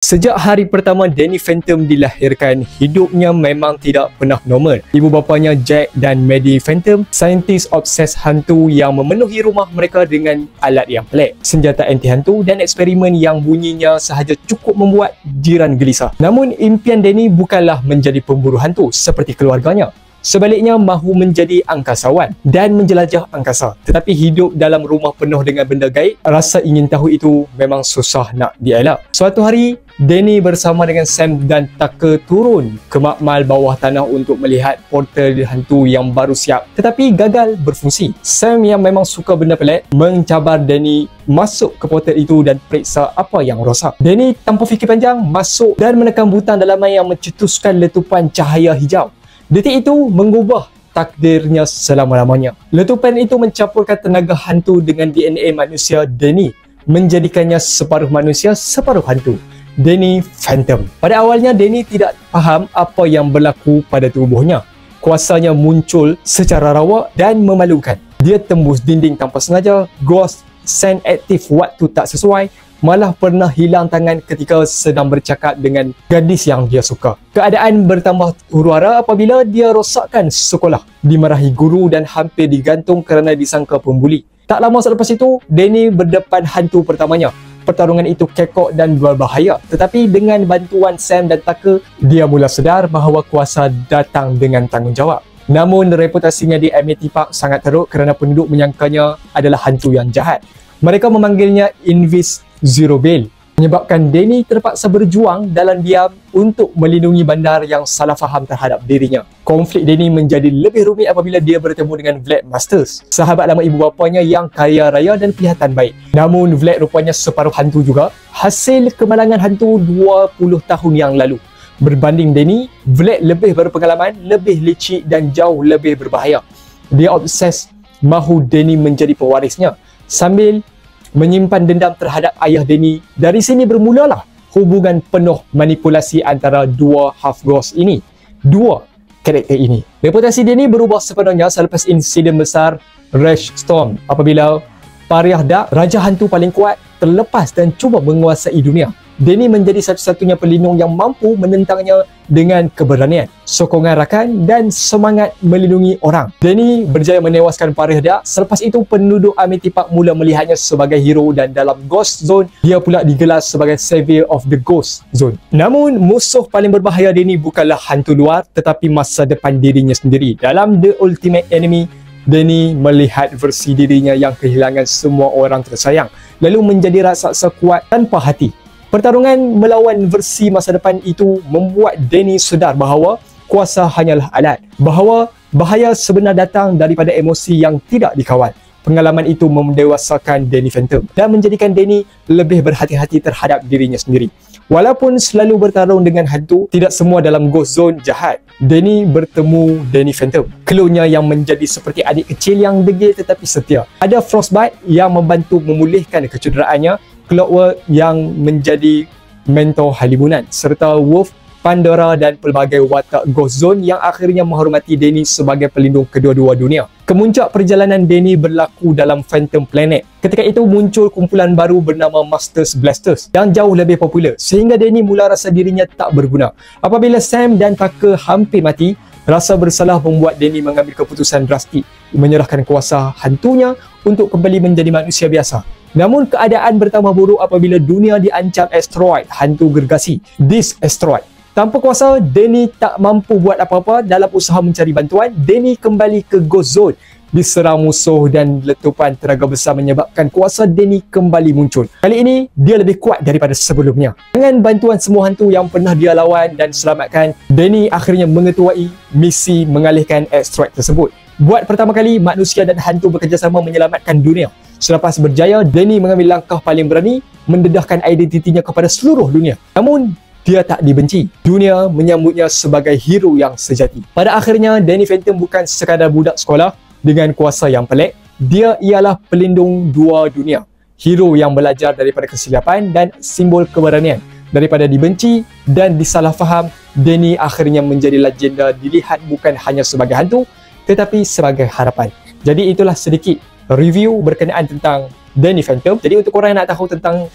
Sejak hari pertama Danny Phantom dilahirkan, hidupnya memang tidak pernah normal. Ibu bapanya Jack dan Maddie Phantom, saintis obses hantu yang memenuhi rumah mereka dengan alat yang pelik, senjata anti hantu dan eksperimen yang bunyinya sahaja cukup membuat jiran gelisah. Namun impian Danny bukanlah menjadi pemburu hantu seperti keluarganya. Sebaliknya, mahu menjadi angkasawan dan menjelajah angkasa. Tetapi hidup dalam rumah penuh dengan benda gaib, rasa ingin tahu itu memang susah nak dielak. Suatu hari, Danny bersama dengan Sam dan Tucker turun ke makmal bawah tanah untuk melihat portal hantu yang baru siap, tetapi gagal berfungsi. Sam yang memang suka benda pelik mencabar Danny masuk ke portal itu dan periksa apa yang rosak. Danny tanpa fikir panjang masuk dan menekan butang dalaman yang mencetuskan letupan cahaya hijau. Detik itu mengubah takdirnya selama-lamanya. Letupan itu mencampurkan tenaga hantu dengan DNA manusia Danny, menjadikannya separuh manusia, separuh hantu. Danny Phantom. Pada awalnya, Danny tidak faham apa yang berlaku pada tubuhnya. Kuasanya muncul secara rawak dan memalukan. Dia tembus dinding tanpa sengaja, ghost sense aktif waktu tak sesuai, malah pernah hilang tangan ketika sedang bercakap dengan gadis yang dia suka. Keadaan bertambah huru-hara apabila dia rosakkan sekolah, dimarahi guru dan hampir digantung kerana disangka pembuli. Tak lama selepas itu, Danny berdepan hantu pertamanya. Pertarungan itu kekok dan berbahaya, tetapi dengan bantuan Sam dan Tucker, dia mula sedar bahawa kuasa datang dengan tanggungjawab. Namun reputasinya di Amity Park sangat teruk kerana penduduk menyangkanya adalah hantu yang jahat. Mereka memanggilnya Invisible, menyebabkan Danny terpaksa berjuang dalam diam untuk melindungi bandar yang salah faham terhadap dirinya. Konflik Danny menjadi lebih rumit apabila dia bertemu dengan Vlad Masters, sahabat lama ibu bapanya yang kaya raya dan kelihatan baik. Namun Vlad rupanya separuh hantu juga, hasil kemalangan hantu 20 tahun yang lalu. Berbanding Danny, Vlad lebih berpengalaman, lebih licik dan jauh lebih berbahaya. Dia obses mahu Danny menjadi pewarisnya, sambil menyimpan dendam terhadap ayah Danny. Dari sini bermulalah hubungan penuh manipulasi antara dua half ghost ini, dua karakter ini. Reputasi Danny berubah sepenuhnya selepas insiden besar Rush Storm, apabila Pariah Dark, raja hantu paling kuat, terlepas dan cuba menguasai dunia. Danny menjadi satu-satunya pelindung yang mampu menentangnya dengan keberanian, sokongan rakan dan semangat melindungi orang. Danny berjaya menewaskan Pariah Dark. Selepas itu, penduduk Amity Park mula melihatnya sebagai hero dan dalam Ghost Zone, dia pula digelar sebagai Savior of the Ghost Zone. Namun, musuh paling berbahaya Danny bukanlah hantu luar, tetapi masa depan dirinya sendiri. Dalam The Ultimate Enemy, Danny melihat versi dirinya yang kehilangan semua orang tersayang, lalu menjadi raksasa kuat tanpa hati. Pertarungan melawan versi masa depan itu membuat Danny sedar bahawa kuasa hanyalah alat, bahawa bahaya sebenar datang daripada emosi yang tidak dikawal. Pengalaman itu mendewasakan Danny Phantom dan menjadikan Danny lebih berhati-hati terhadap dirinya sendiri. Walaupun selalu bertarung dengan hantu, tidak semua dalam Ghost Zone jahat. Danny bertemu Danny Phantom, cluenya yang menjadi seperti adik kecil yang degil tetapi setia. Ada Frostbite yang membantu memulihkan kecederaannya, Clockwork yang menjadi mentor halimunan, serta Wolf, Pandora dan pelbagai watak Ghost Zone yang akhirnya menghormati Danny sebagai pelindung kedua-dua dunia. Kemuncak perjalanan Danny berlaku dalam Phantom Planet. Ketika itu muncul kumpulan baru bernama Masters Blasters yang jauh lebih popular, sehingga Danny mula rasa dirinya tak berguna. Apabila Sam dan Tucker hampir mati, rasa bersalah membuat Danny mengambil keputusan drastik, menyerahkan kuasa hantunya untuk kembali menjadi manusia biasa. Namun keadaan bertambah buruk apabila dunia diancam asteroid hantu gergasi, This Asteroid. Tanpa kuasa, Danny tak mampu buat apa-apa. Dalam usaha mencari bantuan, Danny kembali ke Ghost Zone, diserang musuh dan letupan tenaga besar menyebabkan kuasa Danny kembali muncul. Kali ini, dia lebih kuat daripada sebelumnya. Dengan bantuan semua hantu yang pernah dia lawan dan selamatkan, Danny akhirnya mengetuai misi mengalihkan asteroid tersebut. Buat pertama kali, manusia dan hantu bekerjasama menyelamatkan dunia. Selepas berjaya, Danny mengambil langkah paling berani, mendedahkan identitinya kepada seluruh dunia. Namun, dia tak dibenci. Dunia menyambutnya sebagai hero yang sejati. Pada akhirnya, Danny Phantom bukan sekadar budak sekolah dengan kuasa yang pelik. Dia ialah pelindung dua dunia. Hero yang belajar daripada kesilapan dan simbol keberanian. Daripada dibenci dan disalahfaham, Danny akhirnya menjadi legenda, dilihat bukan hanya sebagai hantu, tetapi sebagai harapan. Jadi itulah sedikit review berkenaan tentang Danny Phantom. Jadi untuk korang yang nak tahu tentang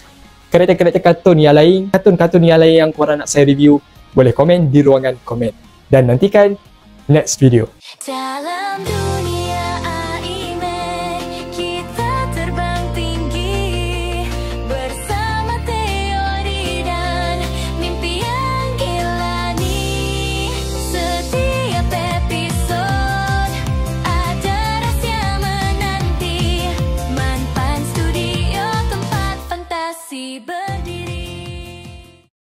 karakter-karakter kartun yang lain, kartun-kartun yang lain yang korang nak saya review, boleh komen di ruangan komen. Dan nantikan next video. Dalam